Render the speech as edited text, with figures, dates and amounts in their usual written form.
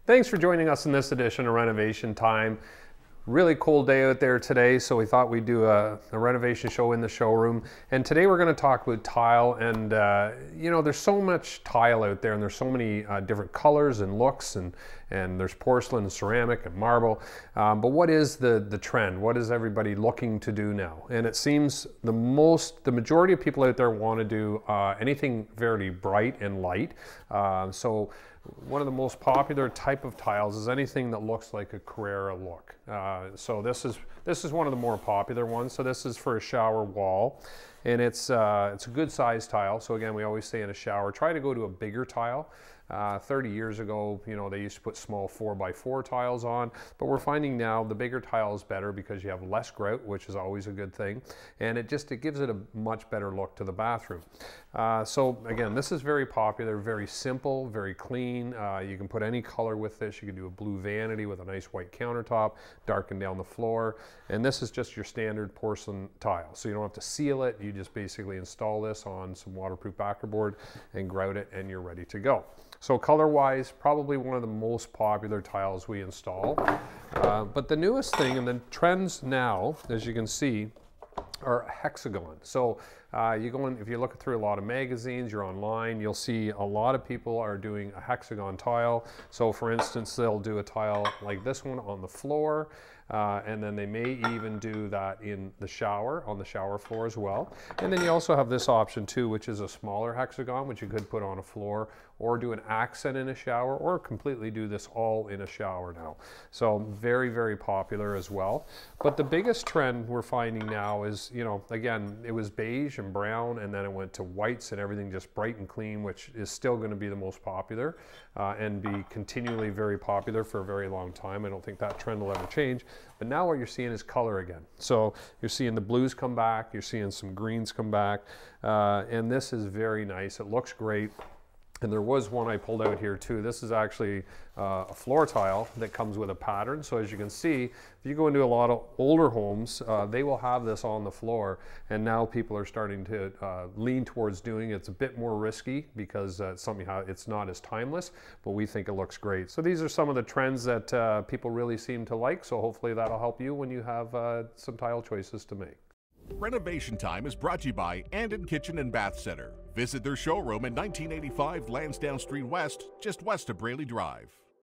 Thanks for joining us in this edition of Renovation Time. Really cold day out there today, so we thought we'd do a renovation show in the showroom. And today we're going to talk about tile, and you know, there's so much tile out there, and there's so many different colors and looks, and there's porcelain and ceramic and marble. But what is the trend? What is everybody looking to do now? And it seems the majority of people out there want to do anything very bright and light. So one of the most popular type of tiles is anything that looks like a Carrera look. So this is one of the more popular ones. So this is for a shower wall, and it's a good size tile. So again, we always say in a shower, try to go to a bigger tile. 30 years ago, you know, they used to put small 4x4 tiles on, but we're finding now the bigger tile is better because you have less grout, which is always a good thing, and it gives it a much better look to the bathroom. So again, this is very popular, very simple, very clean. You can put any color with this. You can do a blue vanity with a nice white countertop, darken down the floor, and this is just your standard porcelain tile. So you don't have to seal it. You just basically install this on some waterproof backer board and grout it, and you're ready to go. So color-wise, probably one of the most popular tiles we install. But the newest thing and the trends now, as you can see, are hexagon. So if you look through a lot of magazines, you're online, you'll see a lot of people are doing a hexagon tile. So for instance, they'll do a tile like this one on the floor, and then they may even do that in the shower, on the shower floor as well. And then you also have this option too, which is a smaller hexagon, which you could put on a floor, or do an accent in a shower, or completely do this all in a shower now. So very, very popular as well. But the biggest trend we're finding now is, you know, again, it was beige and brown, and then it went to whites and everything just bright and clean, which is still going to be the most popular and be continually very popular for a very long time. I don't think that trend will ever change. But now what you're seeing is color again. So you're seeing the blues come back, you're seeing some greens come back, and this is very nice. It looks great. And there was one I pulled out here too. This is actually a floor tile that comes with a pattern. So as you can see, if you go into a lot of older homes, they will have this on the floor. And now people are starting to lean towards doing it. It's a bit more risky because it's not as timeless, but we think it looks great. So these are some of the trends that people really seem to like. So hopefully that'll help you when you have some tile choices to make. Renovation Time is brought to you by Andon Kitchen and Bath Center. Visit their showroom at 1985 Lansdowne Street West, just west of Braley Drive.